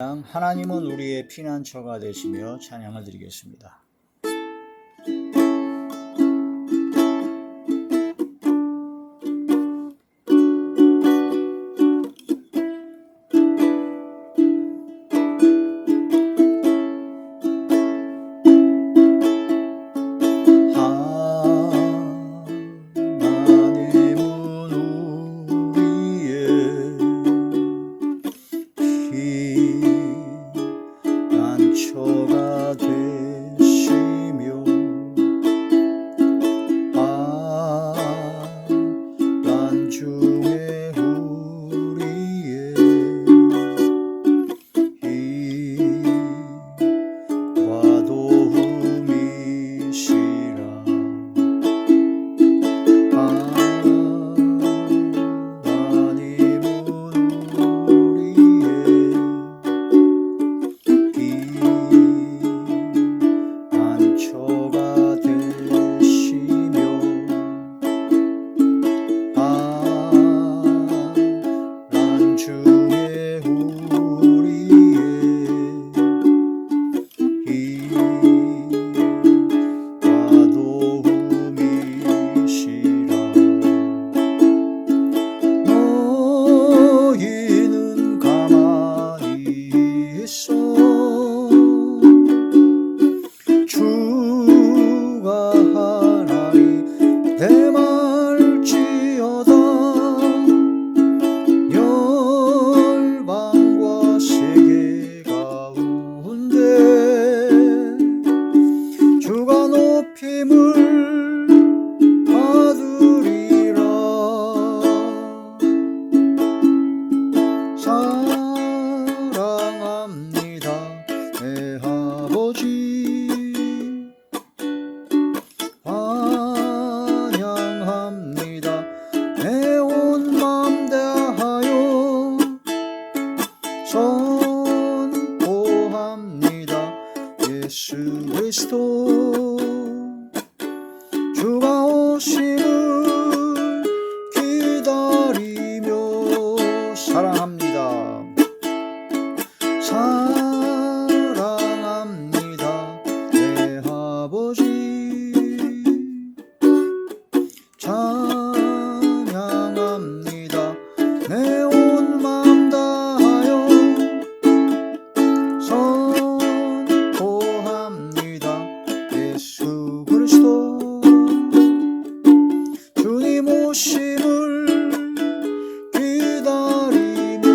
하나님은 우리의 피난처가 되시며 찬양을 드리겠습니다. 피난처가 되시며 안중에 우리의 힘과 도움이시라. 사랑합니다 내 아버지, 환영합니다 내 온 맘 다하여 선포합니다. 예수 그리스도 주가 오심을 기다리며 사랑합니다. 사랑합니다 내 아버지, 찬양합니다 내 온 맘 다하여 선포합니다. 예수 그리스도 주님 오심을 기다리며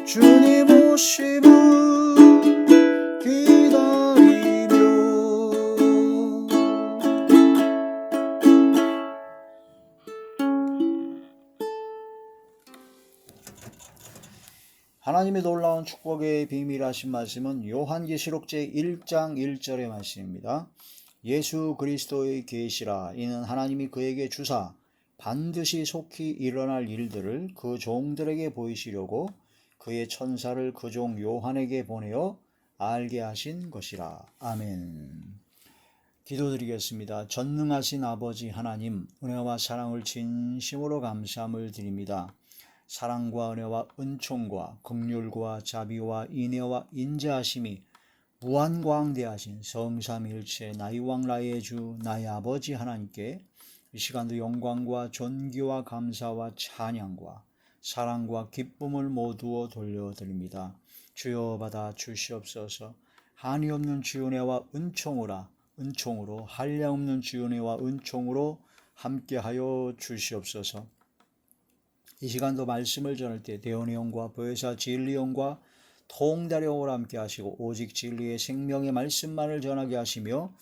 주님 오심을 기다리며 하나님의 놀라운 축복의 비밀하신 말씀은 요한계시록 제1장 1절의 말씀입니다. 예수 그리스도의 계시라. 이는 하나님이 그에게 주사 반드시 속히 일어날 일들을 그 종들에게 보이시려고 그의 천사를 그 종 요한에게 보내어 알게 하신 것이라. 아멘. 기도드리겠습니다. 전능하신 아버지 하나님, 은혜와 사랑을 진심으로 감사함을 드립니다. 사랑과 은혜와 은총과 긍휼과 자비와 인애와 인자하심이 무한광대하신 성삼일체 나의 왕 나의 주 나의 아버지 하나님께 이 시간도 영광과 존귀와 감사와 찬양과 사랑과 기쁨을 모두어 돌려드립니다. 주여 받아 주시옵소서. 한이 없는 주의 은혜와 은총으로 한량없는 주의 은혜와 은총으로 함께하여 주시옵소서. 이 시간도 말씀을 전할 때 대언의 영과 보혜사 진리 영과 통달의 영으로 함께 하시고 오직 진리의 생명의 말씀만을 전하게 하시며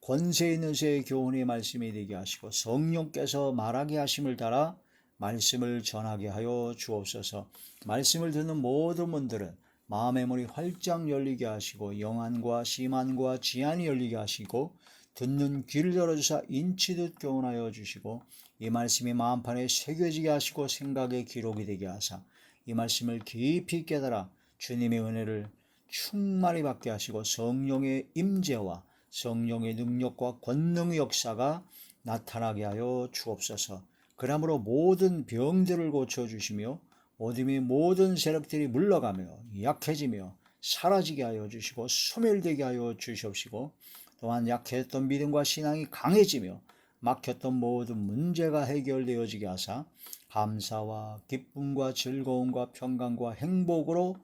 권세 있는 새의 교훈의 말씀이 되게 하시고 성령께서 말하게 하심을 따라 말씀을 전하게 하여 주옵소서. 말씀을 듣는 모든 분들은 마음의 문이 활짝 열리게 하시고 영안과 심안과 지안이 열리게 하시고 듣는 귀를 열어주사 인치듯 교훈하여 주시고 이 말씀이 마음판에 새겨지게 하시고 생각의 기록이 되게 하사 이 말씀을 깊이 깨달아 주님의 은혜를 충만히 받게 하시고 성령의 임재와 성령의 능력과 권능의 역사가 나타나게 하여 주옵소서. 그러므로 모든 병들을 고쳐주시며 어둠의 모든 세력들이 물러가며 약해지며 사라지게 하여 주시고 소멸되게 하여 주시옵시고, 또한 약했던 믿음과 신앙이 강해지며 막혔던 모든 문제가 해결되어지게 하사 감사와 기쁨과 즐거움과 평강과 행복으로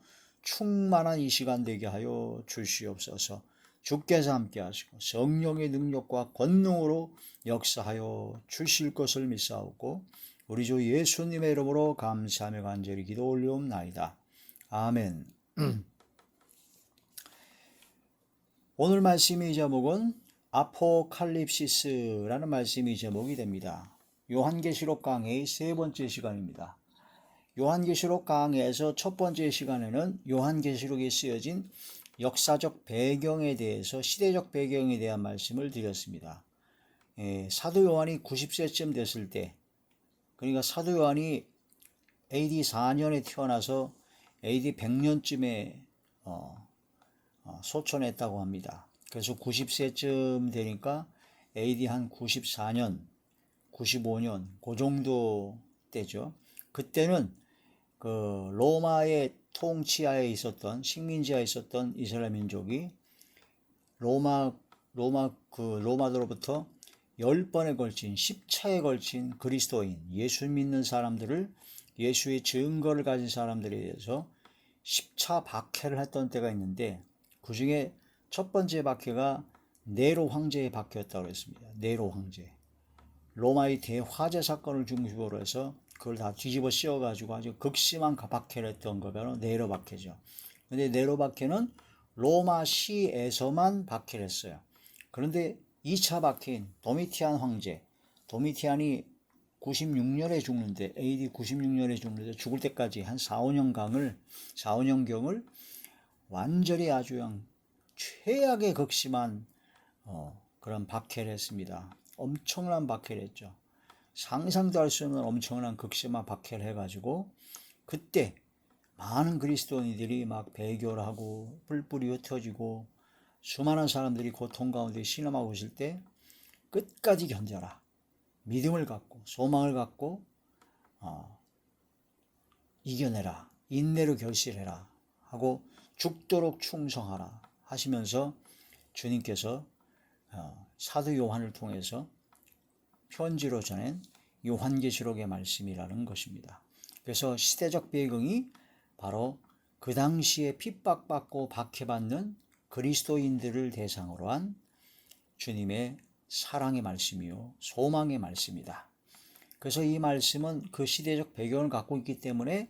충만한 이 시간 되게 하여 주시옵소서. 주께서 함께 하시고 성령의 능력과 권능으로 역사하여 주실 것을 믿사옵고 우리 주 예수님의 이름으로 감사하며 간절히 기도 올리옵나이다. 아멘. 오늘 말씀의 제목은 아포칼립시스라는 말씀이 제목이 됩니다. 요한계시록 강해의 세 번째 시간입니다. 요한계시록 강해에서 첫 번째 시간에는 요한계시록에 쓰여진 역사적 배경에 대해서, 시대적 배경에 대한 말씀을 드렸습니다. 사도 요한이 90세쯤 됐을 때, 그러니까 사도 요한이 AD 4년에 태어나서 AD 100년쯤에 소천했다고 합니다. 그래서 90세쯤 되니까 AD 한 94년, 95년 그 정도 때죠. 그때는 그 로마의 통치하에 있었던, 식민지하에 있었던 이스라엘 민족이 로마로부터 10번에 걸친, 10차에 걸친 그리스도인, 예수 믿는 사람들을, 예수의 증거를 가진 사람들에 대해서 10차 박해를 했던 때가 있는데, 그 중에 첫 번째 박해가 네로 황제의 박해였다고 했습니다. 네로 황제. 로마의 대화재 사건을 중심으로 해서 그걸 다 뒤집어 씌워가지고 아주 극심한 박해를 했던 거 바로 네로 박해죠. 근데 네로 박해는 로마 시에서만 박해를 했어요. 그런데 2차 박해인 도미티안 황제, 도미티안이 96년에 죽는데, AD 96년에 죽는데 죽을 때까지 한 4, 5년경을 완전히 아주 최악의 극심한 그런 박해를 했습니다. 엄청난 박해를 했죠. 상상도 할 수 없는 엄청난 극심한 박해를 해가지고 그때 많은 그리스도인들이 막 배교를 하고 뿔뿔이 흩어지고 수많은 사람들이 고통 가운데 신음하고 있을 때 끝까지 견뎌라, 믿음을 갖고 소망을 갖고 이겨내라, 인내로 결실해라 하고 죽도록 충성하라 하시면서 주님께서 사도 요한을 통해서 편지로 전한 요한계시록의 말씀이라는 것입니다. 그래서 시대적 배경이 바로 그 당시에 핍박받고 박해받는 그리스도인들을 대상으로 한 주님의 사랑의 말씀이요 소망의 말씀이다. 그래서 이 말씀은 그 시대적 배경을 갖고 있기 때문에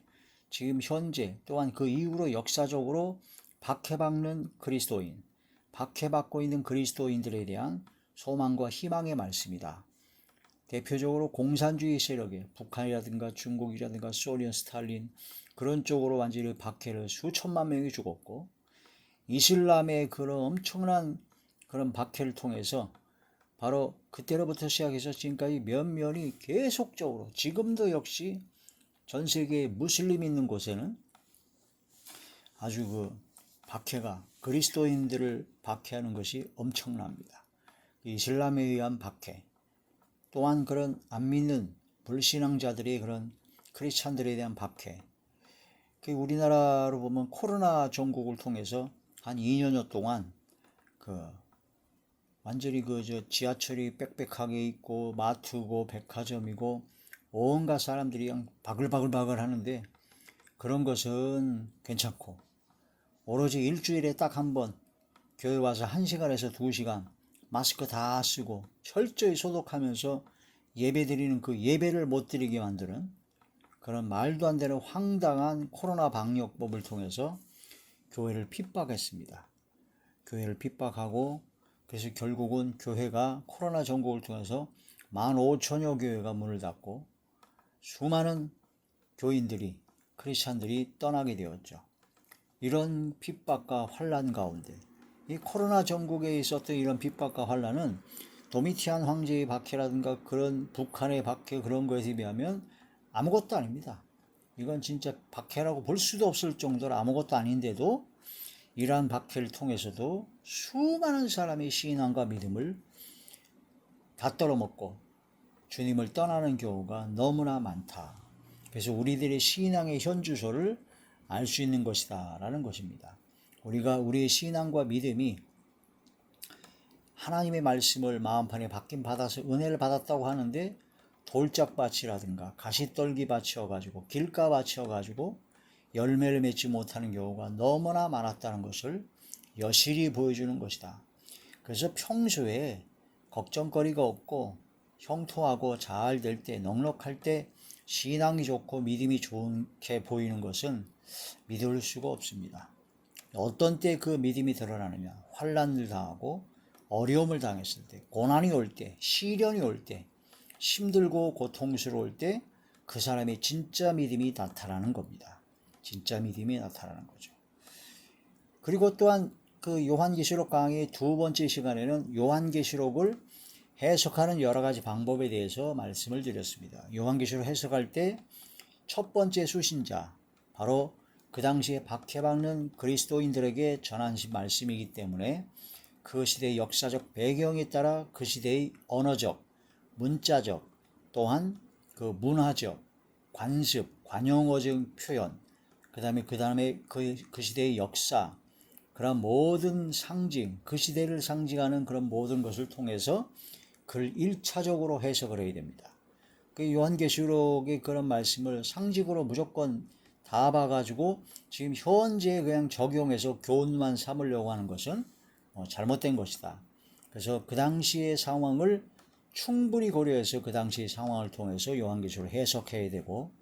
지금 현재 또한 그 이후로 역사적으로 박해받는 그리스도인, 박해받고 있는 그리스도인들에 대한 소망과 희망의 말씀이다. 대표적으로 공산주의 세력에 북한이라든가 중국이라든가 소련, 스탈린 그런 쪽으로 완전히 박해를 수천만 명이 죽었고, 이슬람의 그런 엄청난 그런 박해를 통해서 바로 그때로부터 시작해서 지금까지 면면이 계속적으로, 지금도 역시 전 세계에 무슬림 있는 곳에는 아주 그 박해가, 그리스도인들을 박해하는 것이 엄청납니다. 이슬람에 의한 박해, 또한 그런 안 믿는 불신앙자들의 그런 크리스찬들에 대한 박해. 우리나라로 보면 코로나 전국을 통해서 한 2년여 동안 완전히 지하철이 빽빽하게 있고 마트고 백화점이고 온갖 사람들이 그냥 바글바글 하는데, 그런 것은 괜찮고 오로지 일주일에 딱 한 번 교회 와서 1시간에서 2시간 마스크 다 쓰고 철저히 소독하면서 예배 드리는 그 예배를 못 드리게 만드는 그런 말도 안 되는 황당한 코로나 방역법을 통해서 교회를 핍박했습니다. 교회를 핍박하고, 그래서 결국은 교회가 코로나 전국을 통해서 15,000여 교회가 문을 닫고 수많은 교인들이, 크리스찬들이 떠나게 되었죠. 이런 핍박과 환란 가운데 이 코로나 전국에 있었던 이런 핍박과 환란은 도미티안 황제의 박해라든가 그런 북한의 박해, 그런 것에 비하면 아무것도 아닙니다. 이건 진짜 박해라고 볼 수도 없을 정도로 아무것도 아닌데도 이러한 박해를 통해서도 수많은 사람의 신앙과 믿음을 다 떨어먹고 주님을 떠나는 경우가 너무나 많다. 그래서 우리들의 신앙의 현주소를 알 수 있는 것이다 라는 것입니다. 우리의 신앙과 믿음이 하나님의 말씀을 마음판에 받아서 은혜를 받았다고 하는데 돌짝밭이라든가 가시떨기밭이어가지고 길가밭이어가지고 열매를 맺지 못하는 경우가 너무나 많았다는 것을 여실히 보여주는 것이다. 그래서 평소에 걱정거리가 없고 형통하고 잘 될 때, 넉넉할 때 신앙이 좋고 믿음이 좋게 보이는 것은 믿을 수가 없습니다. 어떤 때 그 믿음이 드러나느냐? 환난을 당하고 어려움을 당했을 때, 고난이 올 때, 시련이 올 때, 힘들고 고통스러울 때 그 사람의 진짜 믿음이 나타나는 겁니다. 진짜 믿음이 나타나는 거죠. 그리고 또한 그 요한계시록 강의 두 번째 시간에는 요한계시록을 해석하는 여러 가지 방법에 대해서 말씀을 드렸습니다. 요한계시록 해석할 때 첫 번째 수신자, 바로 그 당시에 박해받는 그리스도인들에게 전하신 말씀이기 때문에 그 시대의 역사적 배경에 따라 그 시대의 언어적, 문자적, 또한 그 문화적, 관습, 관용어적 표현, 그 다음에 그 시대의 역사, 그런 모든 상징, 그 시대를 상징하는 그런 모든 것을 통해서 그를 1차적으로 해석을 해야 됩니다. 그 요한계시록의 그런 말씀을 상식으로 무조건 다 봐가지고 지금 현재 그냥 적용해서 교훈만 삼으려고 하는 것은 잘못된 것이다. 그래서 그 당시의 상황을 충분히 고려해서 그 당시의 상황을 통해서 요한계시록을 해석해야 되고,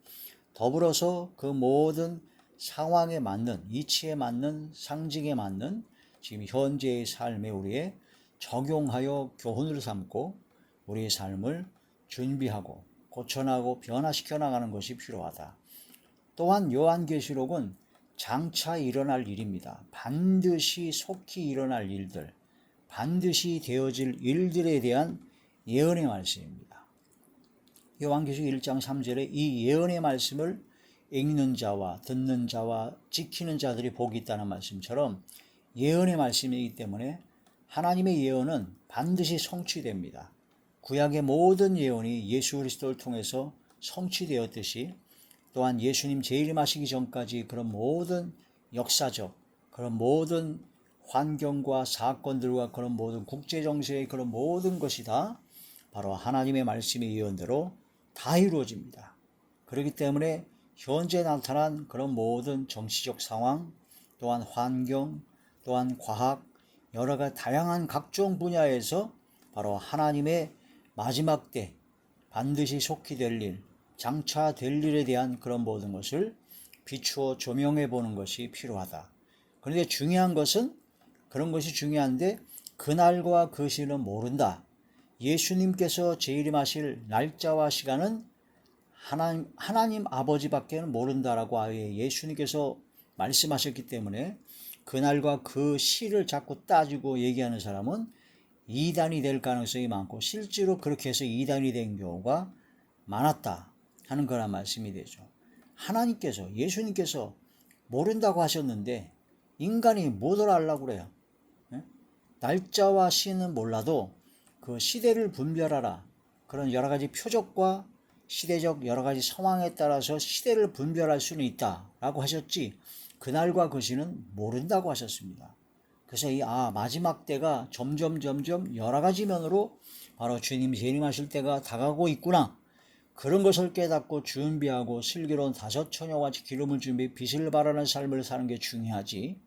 더불어서 그 모든 상황에 맞는, 이치에 맞는, 상징에 맞는 지금 현재의 삶에 우리의 적용하여 교훈을 삼고 우리의 삶을 준비하고 고쳐나가고 변화시켜 나가는 것이 필요하다. 또한 요한계시록은 장차 일어날 일입니다. 반드시 속히 일어날 일들, 반드시 되어질 일들에 대한 예언의 말씀입니다. 요한계시록 1장 3절에 이 예언의 말씀을 읽는 자와 듣는 자와 지키는 자들이 복이 있다는 말씀처럼 예언의 말씀이기 때문에 하나님의 예언은 반드시 성취됩니다. 구약의 모든 예언이 예수 그리스도를 통해서 성취되었듯이 또한 예수님 재림하시기 전까지 그런 모든 역사적, 그런 모든 환경과 사건들과 그런 모든 국제정세의 그런 모든 것이 다 바로 하나님의 말씀의 예언대로 다 이루어집니다. 그렇기 때문에 현재 나타난 그런 모든 정치적 상황, 또한 환경, 또한 과학, 여러 가지 다양한 각종 분야에서 바로 하나님의 마지막 때 반드시 속히 될 일, 장차 될 일에 대한 그런 모든 것을 비추어 조명해 보는 것이 필요하다. 그런데 중요한 것은 그런 것이 중요한데 그날과 그 시는 모른다. 예수님께서 재림하실 날짜와 시간은 하나님 아버지밖에는 모른다라고 아예 예수님께서 말씀하셨기 때문에 그날과 그 시를 자꾸 따지고 얘기하는 사람은 이단이 될 가능성이 많고 실제로 그렇게 해서 이단이 된 경우가 많았다 하는 거란 말씀이 되죠. 하나님께서, 예수님께서 모른다고 하셨는데 인간이 뭐를 알라고 그래요? 날짜와 시는 몰라도 그 시대를 분별하라. 그런 여러 가지 표적과 시대적 여러 가지 상황에 따라서 시대를 분별할 수는 있다라고 하셨지 그날과 그 시는 모른다고 하셨습니다. 그래서 마지막 때가 점점 여러 가지 면으로 바로 주님 재림하실 때가 다가오고 있구나. 그런 것을 깨닫고 준비하고 슬기로운 다섯 처녀같이 기름을 준비 빛을 발하는 삶을 사는 게 중요하지.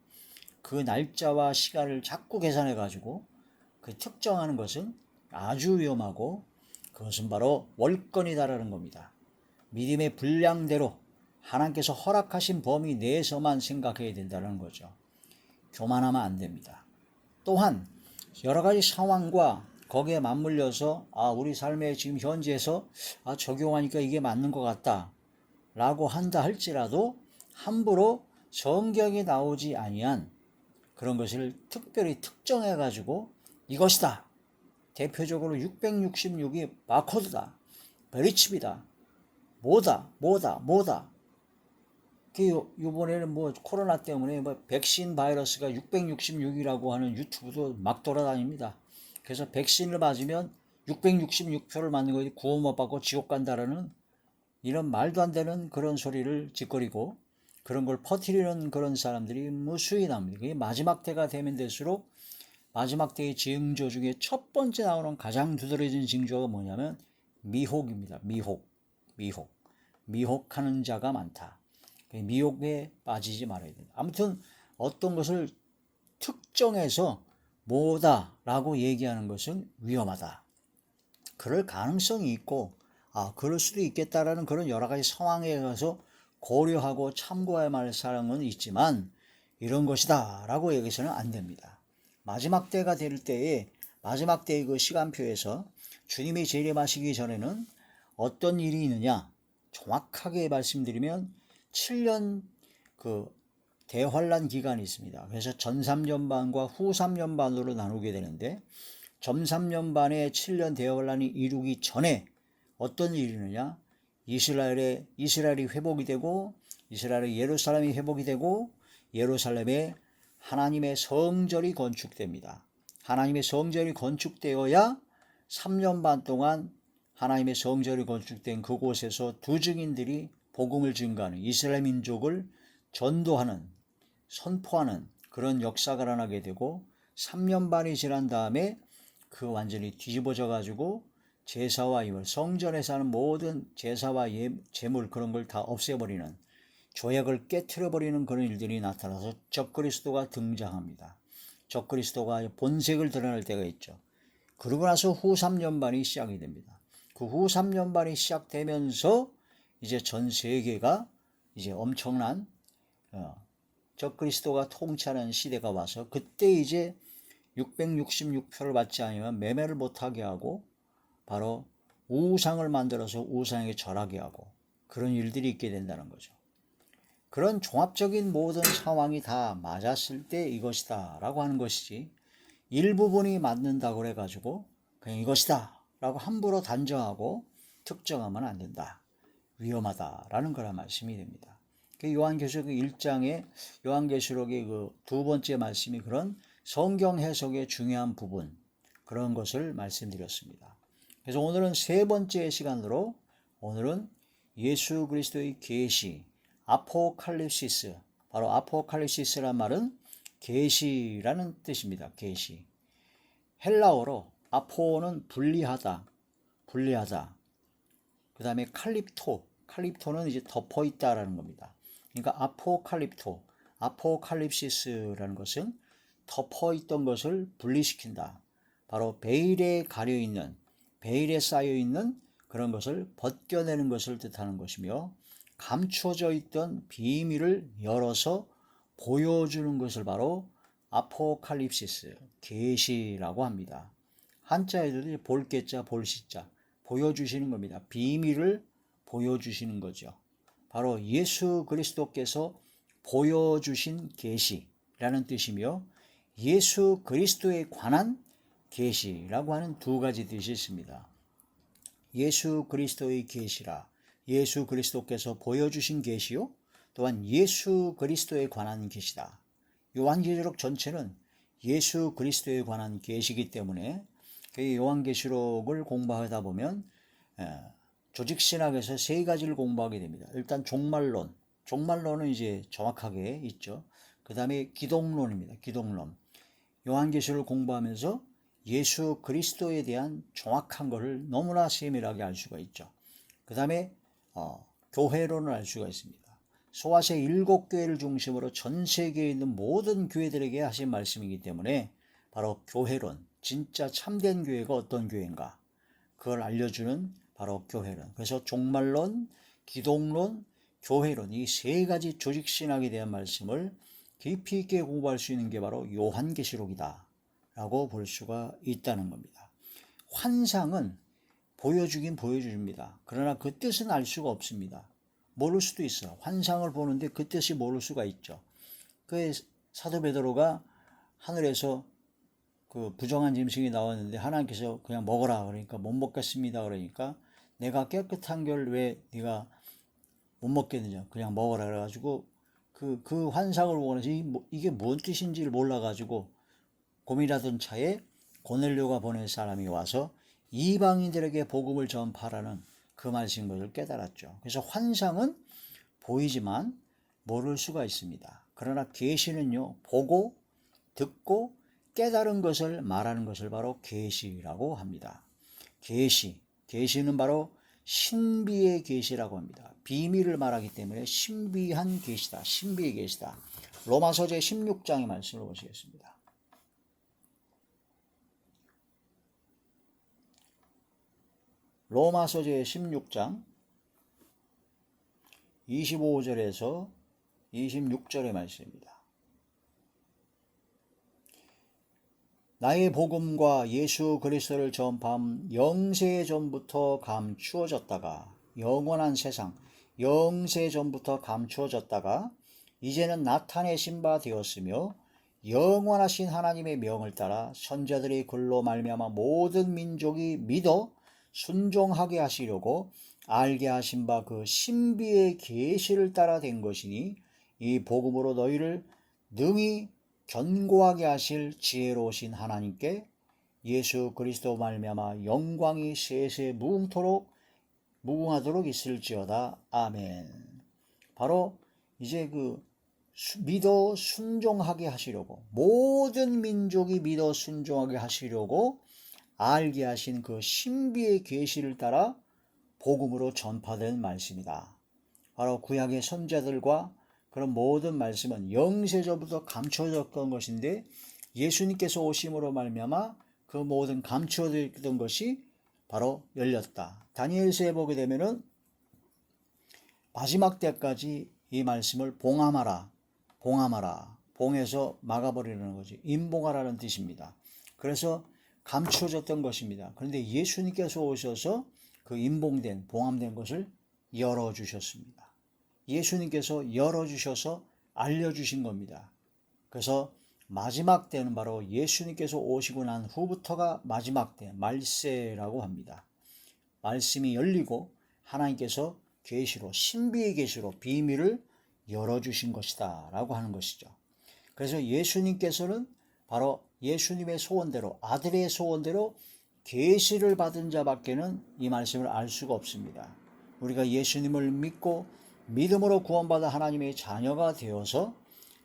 그 날짜와 시간을 자꾸 계산해 가지고 그 특정하는 것은 아주 위험하고 그것은 바로 월권이다라는 겁니다. 믿음의 분량대로 하나님께서 허락하신 범위 내에서만 생각해야 된다는 거죠. 교만하면 안 됩니다. 또한 여러 가지 상황과 거기에 맞물려서 우리 삶의 지금 현재에서 적용하니까 이게 맞는 것 같다 라고 한다 할지라도 함부로 성경에 나오지 아니한 그런 것을 특별히 특정해 가지고 이것이다. 대표적으로 666이 바코드다. 베리칩이다. 뭐다. 이번에는 코로나 때문에 백신 바이러스가 666이라고 하는 유튜브도 막 돌아다닙니다. 그래서 백신을 맞으면 666표를 맞는 거지 구원 못 받고 지옥 간다라는 이런 말도 안 되는 그런 소리를 짓거리고 그런 걸 퍼뜨리는 그런 사람들이 무수히 나옵니다. 그게 마지막 때가 되면 될수록 마지막 때의 징조 중에 첫 번째 나오는 가장 두드러진 징조가 뭐냐면 미혹입니다. 미혹하는 자가 많다. 미혹에 빠지지 말아야 된다. 아무튼 어떤 것을 특정해서 뭐다라고 얘기하는 것은 위험하다. 그럴 가능성이 있고 그럴 수도 있겠다라는 그런 여러 가지 상황에 가서 고려하고 참고해야 할 사항은 있지만 이런 것이다 라고 여기서는 안 됩니다. 마지막 때가 될 때에 마지막 때의 그 시간표에서 주님이 재림하시기 전에는 어떤 일이 있느냐 정확하게 말씀드리면 7년 그 대환란 기간이 있습니다. 그래서 전 3년 반과 후 3년 반으로 나누게 되는데 전 3년 반의 7년 대환란이 이루기 전에 어떤 일이 있느냐 이스라엘이 회복이 되고 이스라엘의 예루살렘이 회복이 되고 예루살렘에 하나님의 성전이 건축됩니다. 하나님의 성전이 건축되어야 3년 반 동안 하나님의 성전이 건축된 그곳에서 두 증인들이 복음을 증거하는 이스라엘 민족을 전도하는 선포하는 그런 역사가 일어나게 되고 3년 반이 지난 다음에 그 완전히 뒤집어져 가지고 제사와 이물 성전에서 하는 모든 제사와 제물 그런 걸 다 없애버리는 조약을 깨트려버리는 그런 일들이 나타나서 적그리스도가 등장합니다. 적그리스도가 본색을 드러낼 때가 있죠. 그러고 나서 후 3년 반이 시작이 됩니다. 그 후 3년 반이 시작되면서 이제 전 세계가 이제 엄청난 적그리스도가 통치하는 시대가 와서 그때 이제 666표를 받지 않으면 매매를 못하게 하고 바로 우상을 만들어서 우상에게 절하게 하고 그런 일들이 있게 된다는 거죠. 그런 종합적인 모든 상황이 다 맞았을 때 이것이다 라고 하는 것이지 일부분이 맞는다고 그래가지고 그냥 이것이다 라고 함부로 단정하고 특정하면 안 된다. 위험하다라는 거라 말씀이 됩니다. 요한계시록 1장에 요한계시록의 그 두 번째 말씀이 그런 성경 해석의 중요한 부분 그런 것을 말씀드렸습니다. 그래서 오늘은 세 번째 시간으로 오늘은 예수 그리스도의 계시 아포칼립시스 바로 아포칼립시스란 말은 계시라는 뜻입니다. 계시 헬라어로 아포는 분리하다 그 다음에 칼립토는 이제 덮어 있다라는 겁니다. 그러니까 아포칼립시스라는 것은 덮어 있던 것을 분리시킨다. 바로 베일에 쌓여 있는 그런 것을 벗겨내는 것을 뜻하는 것이며 감춰져 있던 비밀을 열어서 보여주는 것을 바로 아포칼립시스, 계시라고 합니다. 한자에도 볼게자, 볼시자 보여주시는 겁니다. 비밀을 보여주시는 거죠. 바로 예수 그리스도께서 보여주신 계시라는 뜻이며 예수 그리스도에 관한 계시라고 하는 두 가지 뜻이 있습니다. 예수 그리스도의 계시라 예수 그리스도께서 보여주신 계시요 또한 예수 그리스도에 관한 계시다. 요한계시록 전체는 예수 그리스도에 관한 계시이기 때문에 요한계시록을 공부하다 보면 조직신학에서 세 가지를 공부하게 됩니다. 일단 종말론은 이제 정확하게 있죠. 그 다음에 기독론입니다. 기독론. 요한계시록을 공부하면서 예수 그리스도에 대한 정확한 것을 너무나 세밀하게 알 수가 있죠. 그 다음에 교회론을 알 수가 있습니다. 소아시아 7교회를 중심으로 전 세계에 있는 모든 교회들에게 하신 말씀이기 때문에 바로 교회론, 진짜 참된 교회가 어떤 교회인가 그걸 알려주는 바로 교회론. 그래서 종말론, 기독론, 교회론 이 세 가지 조직신학에 대한 말씀을 깊이 있게 공부할 수 있는 게 바로 요한계시록이다 라고 볼 수가 있다는 겁니다. 환상은 보여주긴 보여줍니다. 그러나 그 뜻은 알 수가 없습니다. 모를 수도 있어. 환상을 보는데 그 뜻이 모를 수가 있죠. 그 사도 베드로가 하늘에서 그 부정한 짐승이 나왔는데 하나님께서 그냥 먹어라 그러니까 못 먹겠습니다 그러니까 내가 깨끗한 걸 왜 네가 못 먹겠느냐 그냥 먹어라 그래가지고 그 환상을 보고 나서 이게 뭔 뜻인지를 몰라가지고 고민하던 차에 고넬료가 보낸 사람이 와서 이방인들에게 복음을 전파하라는 그 말씀인 것을 깨달았죠. 그래서 환상은 보이지만 모를 수가 있습니다. 그러나 계시는요, 보고 듣고 깨달은 것을 말하는 것을 바로 계시라고 합니다. 계시는 바로 신비의 계시라고 합니다. 비밀을 말하기 때문에 신비한 계시다, 신비의 계시다. 로마서 제 16장의 말씀을 보시겠습니다. 로마서 제 16장 25절에서 26절의 말씀입니다. 나의 복음과 예수 그리스도를 전파함 영세 전부터 감추어졌다가, 영원한 세상 영세 전부터 감추어졌다가 이제는 나타내신 바 되었으며, 영원하신 하나님의 명을 따라 선자들의 글로 말미암아 모든 민족이 믿어 순종하게 하시려고 알게 하신 바 그 신비의 계시를 따라 된 것이니, 이 복음으로 너희를 능히 견고하게 하실 지혜로우신 하나님께 예수 그리스도 말미암아 영광이 세세 무궁하도록 있을지어다. 아멘. 바로 이제 믿어 순종하게 하시려고, 모든 민족이 믿어 순종하게 하시려고 알게 하신 그 신비의 계시를 따라 복음으로 전파된 말씀이다. 바로 구약의 선자들과 그런 모든 말씀은 영세전부터 감춰졌던 것인데, 예수님께서 오심으로 말미암아 그 모든 감춰졌던 것이 바로 열렸다. 다니엘서에 보게 되면은 마지막 때까지 이 말씀을 봉함하라, 봉해서 막아버리는 거지. 임봉하라는 뜻입니다. 그래서 감춰졌던 것입니다. 그런데 예수님께서 오셔서 그 임봉된, 봉함된 것을 열어주셨습니다. 예수님께서 열어주셔서 알려주신 겁니다. 그래서 마지막 때는 바로 예수님께서 오시고 난 후부터가 마지막 때, 말세라고 합니다. 말씀이 열리고 하나님께서 계시로, 신비의 계시로 비밀을 열어주신 것이다 라고 하는 것이죠. 그래서 예수님께서는 바로 예수님의 소원대로, 아들의 소원대로 계시를 받은 자밖에는 이 말씀을 알 수가 없습니다. 우리가 예수님을 믿고 믿음으로 구원받아 하나님의 자녀가 되어서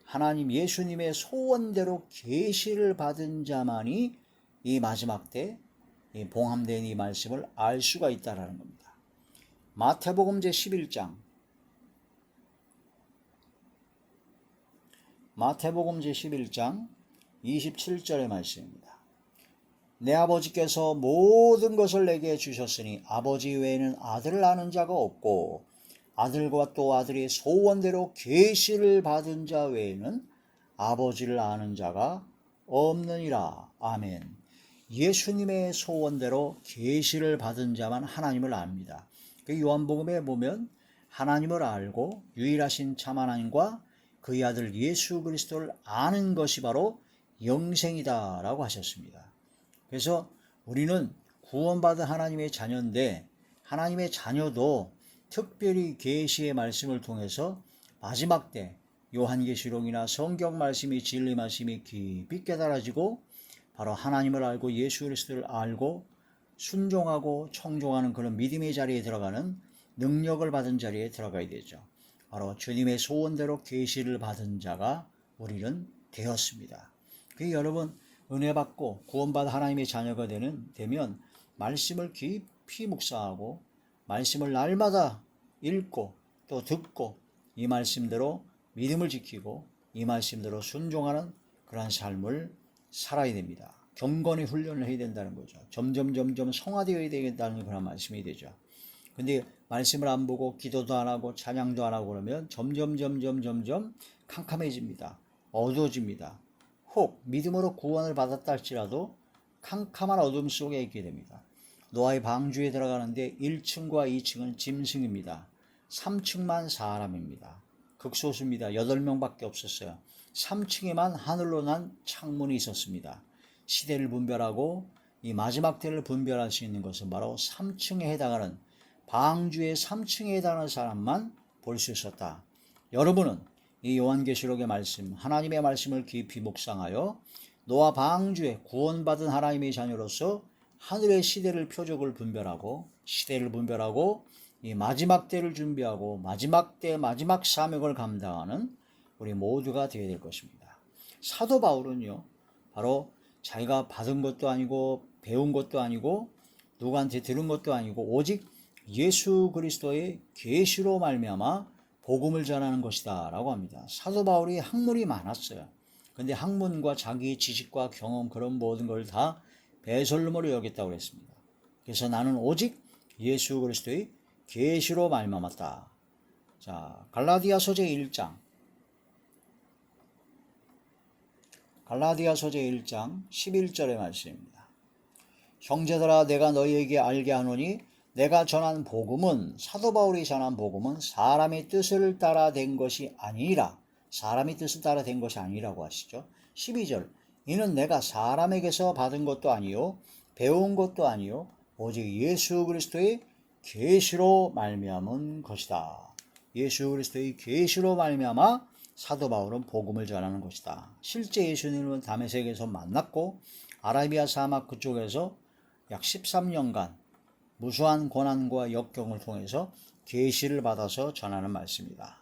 하나님 예수님의 소원대로 계시를 받은 자만이 이 마지막 때 이 봉함된 이 말씀을 알 수가 있다는 겁니다. 마태복음 제 11장 27절의 말씀입니다. 내 아버지께서 모든 것을 내게 주셨으니 아버지 외에는 아들을 아는 자가 없고, 아들과 또 아들의 소원대로 계시를 받은 자 외에는 아버지를 아는 자가 없느니라. 아멘. 예수님의 소원대로 계시를 받은 자만 하나님을 압니다. 요한복음에 보면 하나님을 알고 유일하신 참 하나님과 그의 아들 예수 그리스도를 아는 것이 바로 영생이다 라고 하셨습니다. 그래서 우리는 구원받은 하나님의 자녀인데, 하나님의 자녀도 특별히 계시의 말씀을 통해서 마지막 때 요한계시록이나 성경 말씀이, 진리 말씀이 깊이 깨달아지고 바로 하나님을 알고 예수 그리스도를 알고 순종하고 청종하는 그런 믿음의 자리에 들어가는, 능력을 받은 자리에 들어가야 되죠. 바로 주님의 소원대로 계시를 받은 자가 우리는 되었습니다. 여러분, 은혜 받고 구원받은 하나님의 자녀가 되면 말씀을 깊이 묵상하고 말씀을 날마다 읽고 또 듣고 이 말씀대로 믿음을 지키고 이 말씀대로 순종하는 그러한 삶을 살아야 됩니다. 경건의 훈련을 해야 된다는 거죠. 점점 성화되어야 되겠다는 그런 말씀이 되죠. 근데 말씀을 안 보고 기도도 안 하고 찬양도 안 하고 그러면 점점 캄캄해집니다. 어두워집니다. 혹 믿음으로 구원을 받았다 할지라도 캄캄한 어둠 속에 있게 됩니다. 노아의 방주에 들어가는데 1층과 2층은 짐승입니다. 3층만 사람입니다. 극소수입니다. 8명밖에 없었어요. 3층에만 하늘로 난 창문이 있었습니다. 시대를 분별하고 이 마지막 때를 분별할 수 있는 것은 바로 3층에 해당하는, 방주의 3층에 해당하는 사람만 볼 수 있었다. 여러분은 이 요한계시록의 말씀, 하나님의 말씀을 깊이 묵상하여 노아 방주에 구원받은 하나님의 자녀로서 하늘의 시대를 표적을 분별하고 시대를 분별하고 이 마지막 때를 준비하고 마지막 때 마지막 사명을 감당하는 우리 모두가 되어야 될 것입니다. 사도 바울은요, 바로 자기가 받은 것도 아니고 배운 것도 아니고 누구한테 들은 것도 아니고 오직 예수 그리스도의 계시로 말미암아 복음을 전하는 것이다 라고 합니다. 사도 바울이 학문이 많았어요. 근데 학문과 자기 지식과 경험 그런 모든 걸 다 배설물로 여겼다고 그랬습니다. 그래서 나는 오직 예수 그리스도의 계시로 말미암았다. 자, 갈라디아서 제1장 11절의 말씀입니다. 형제들아 내가 너희에게 알게 하노니 내가 전한 복음은 사도 바울이 전한 복음은 사람의 뜻을 따라 된 것이 아니라 사람의 뜻을 따라 된 것이 아니라고 하시죠. 12절 이는 내가 사람에게서 받은 것도 아니요 배운 것도 아니요 오직 예수 그리스도의 계시로 말미암은 것이다. 예수 그리스도의 계시로 말미암아 사도 바울은 복음을 전하는 것이다. 실제 예수님은 다메섹에서 만났고 아라비아 사막 그쪽에서 약 13년간 무수한 고난과 역경을 통해서 계시를 받아서 전하는 말씀입니다.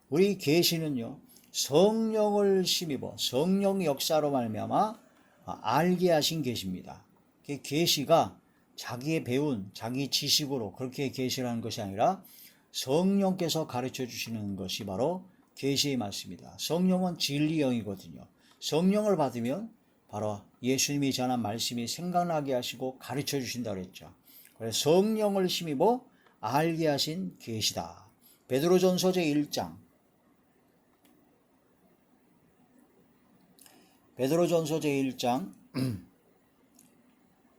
우리 계시는요 성령을 힘입어 성령 역사로 말미암아 알게 하신 계시입니다. 계시가 자기의 배운 자기 지식으로 그렇게 계시를 하는 것이 아니라 성령께서 가르쳐 주시는 것이 바로 계시의 말씀입니다. 성령은 진리영이거든요. 성령을 받으면 바로 예수님이 전한 말씀이 생각나게 하시고 가르쳐 주신다고 했죠. 그래서 성령을 힘입어 알게 하신 계시다. 베드로전서 제1장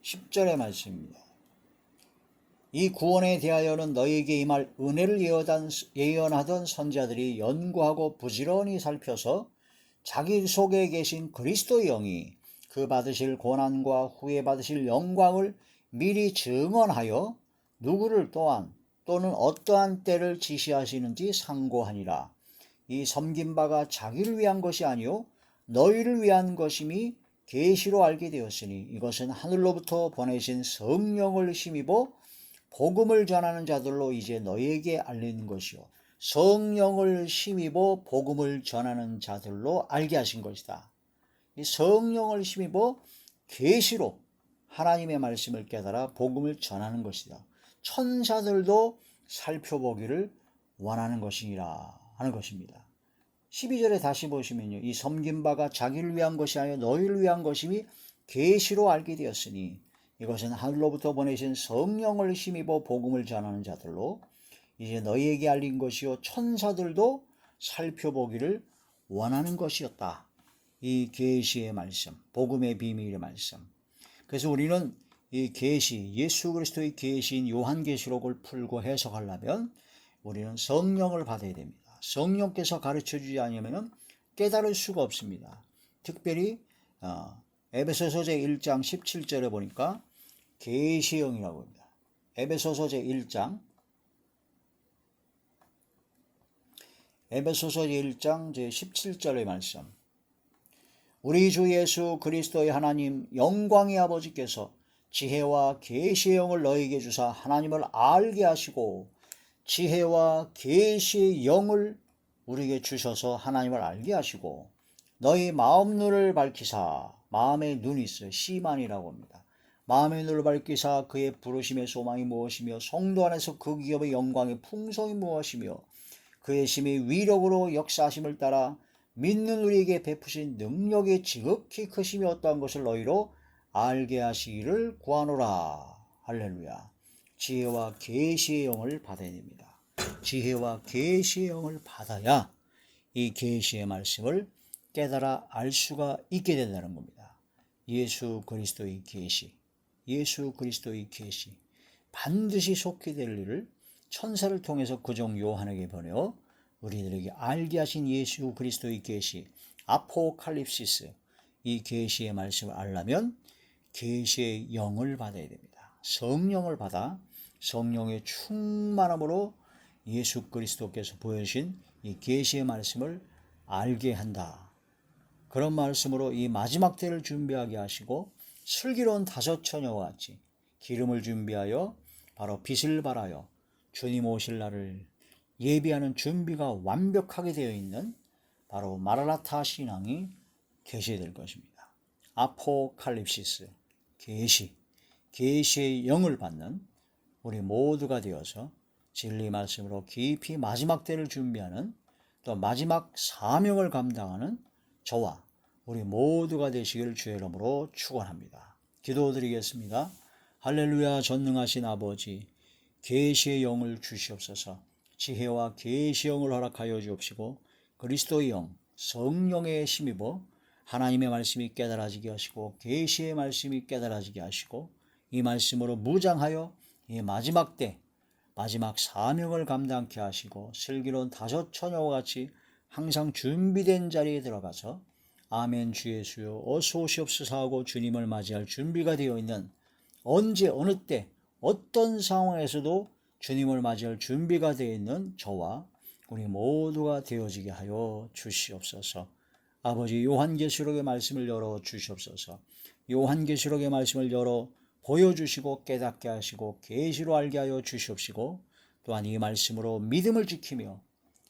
10절의 말씀입니다. 이 구원에 대하여는 너희에게 임할 은혜를 예언하던 선지자들이 연구하고 부지런히 살펴서 자기 속에 계신 그리스도의 영이 그 받으실 고난과 후에 받으실 영광을 미리 증언하여 누구를 또는 어떠한 때를 지시하시는지 상고하니라. 이 섬긴 바가 자기를 위한 것이 아니요 너희를 위한 것임이 계시로 알게 되었으니 이것은 하늘로부터 보내신 성령을 힘입어 복음을 전하는 자들로 이제 너희에게 알리는 것이요 성령을 힘입어 복음을 전하는 자들로 알게 하신 것이다. 이 성령을 힘입어 계시로 하나님의 말씀을 깨달아 복음을 전하는 것이다. 천사들도 살펴보기를 원하는 것이니라 하는 것입니다. 12절에 다시 보시면요. 이 섬긴 바가 자기를 위한 것이 아니라 너희를 위한 것임이 계시로 알게 되었으니 이것은 하늘로부터 보내신 성령을 힘입어 복음을 전하는 자들로 이제 너희에게 알린 것이요 천사들도 살펴보기를 원하는 것이었다. 이 계시의 말씀, 복음의 비밀의 말씀. 그래서 우리는 이 계시, 예수 그리스도의 계시인 요한계시록을 풀고 해석하려면 우리는 성령을 받아야 됩니다. 성령께서 가르쳐주지 않으면 깨달을 수가 없습니다. 특별히 에베소서 제1장 17절에 보니까 계시형이라고 합니다. 에베소서 제1장 17절의 말씀. 우리 주 예수 그리스도의 하나님 영광의 아버지께서 지혜와 계시의 영을 너희에게 주사 하나님을 알게 하시고 지혜와 계시의 영을 우리에게 주셔서 하나님을 알게 하시고 너희 마음 눈을 밝히사 마음의 눈이 있어요. 시만이라고 합니다. 마음의 눈을 밝히사 그의 부르심의 소망이 무엇이며 성도 안에서 그 기업의 영광의 풍성이 무엇이며 그의 심히 위력으로 역사하심을 따라 믿는 우리에게 베푸신 능력이 지극히 크심이 어떠한 것을 너희로 알게 하시기를 구하노라. 할렐루야. 지혜와 계시의 영을 받아야 됩니다. 지혜와 계시의 영을 받아야 이 계시의 말씀을 깨달아 알 수가 있게 된다는 겁니다. 예수 그리스도의 계시, 예수 그리스도의 계시 반드시 속히 될 일을 천사를 통해서 그종 요한에게 보내어 우리들에게 알게 하신 예수 그리스도의 계시, 아포칼립시스, 이 계시의 말씀을 알려면 계시의 영을 받아야 됩니다. 성령을 받아 성령의 충만함으로 예수 그리스도께서 보여주신 이 계시의 말씀을 알게 한다. 그런 말씀으로 이 마지막 때를 준비하게 하시고 슬기로운 다섯 처녀와 같이 기름을 준비하여 바로 빛을 발하여 주님 오실 날을 예비하는 준비가 완벽하게 되어 있는 바로 마라나타 신앙이 계시될 것입니다. 아포칼립시스, 계시의 영을 받는 우리 모두가 되어서 진리 말씀으로 깊이 마지막 때를 준비하는 또 마지막 사명을 감당하는 저와 우리 모두가 되시기를 주의 이름으로 축원합니다. 기도드리겠습니다. 할렐루야. 전능하신 아버지, 계시의 영을 주시옵소서. 지혜와 계시의 영을 허락하여 주옵시고 그리스도의 영, 성령의 힘입어 하나님의 말씀이 깨달아지게 하시고 계시의 말씀이 깨달아지게 하시고 이 말씀으로 무장하여 이 마지막 때 마지막 사명을 감당케 하시고 슬기로운 다섯 처녀와 같이 항상 준비된 자리에 들어가서 아멘 주 예수여 어서 오시옵소서 하고 주님을 맞이할 준비가 되어 있는 언제 어느 때 어떤 상황에서도 주님을 맞이할 준비가 되어 있는 저와 우리 모두가 되어지게 하여 주시옵소서. 아버지 요한계시록의 말씀을 열어 주시옵소서. 요한계시록의 말씀을 열어 보여주시고 깨닫게 하시고 계시로 알게 하여 주시옵시고 또한 이 말씀으로 믿음을 지키며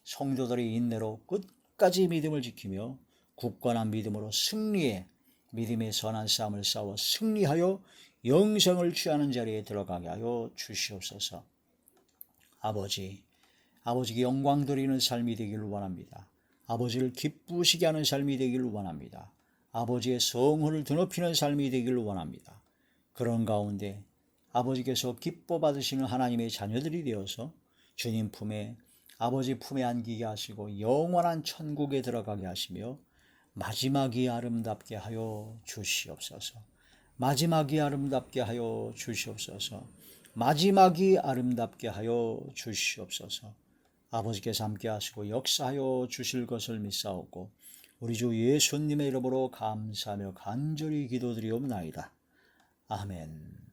성도들의 인내로 끝까지 믿음을 지키며 굳건한 믿음으로 승리해 믿음의 선한 싸움을 싸워 승리하여 영생을 취하는 자리에 들어가게 하여 주시옵소서. 아버지께 영광 드리는 삶이 되기를 원합니다. 아버지를 기쁘시게 하는 삶이 되기를 원합니다. 아버지의 성호를 드높이는 삶이 되기를 원합니다. 그런 가운데 아버지께서 기뻐 받으시는 하나님의 자녀들이 되어서 주님 품에 아버지 품에 안기게 하시고 영원한 천국에 들어가게 하시며 마지막이 아름답게 하여 주시옵소서. 마지막이 아름답게 하여 주시옵소서. 마지막이 아름답게 하여 주시옵소서. 아버지께서 함께 하시고 역사하여 주실 것을 믿사옵고 우리 주 예수님의 이름으로 감사하며 간절히 기도드리옵나이다. 아멘.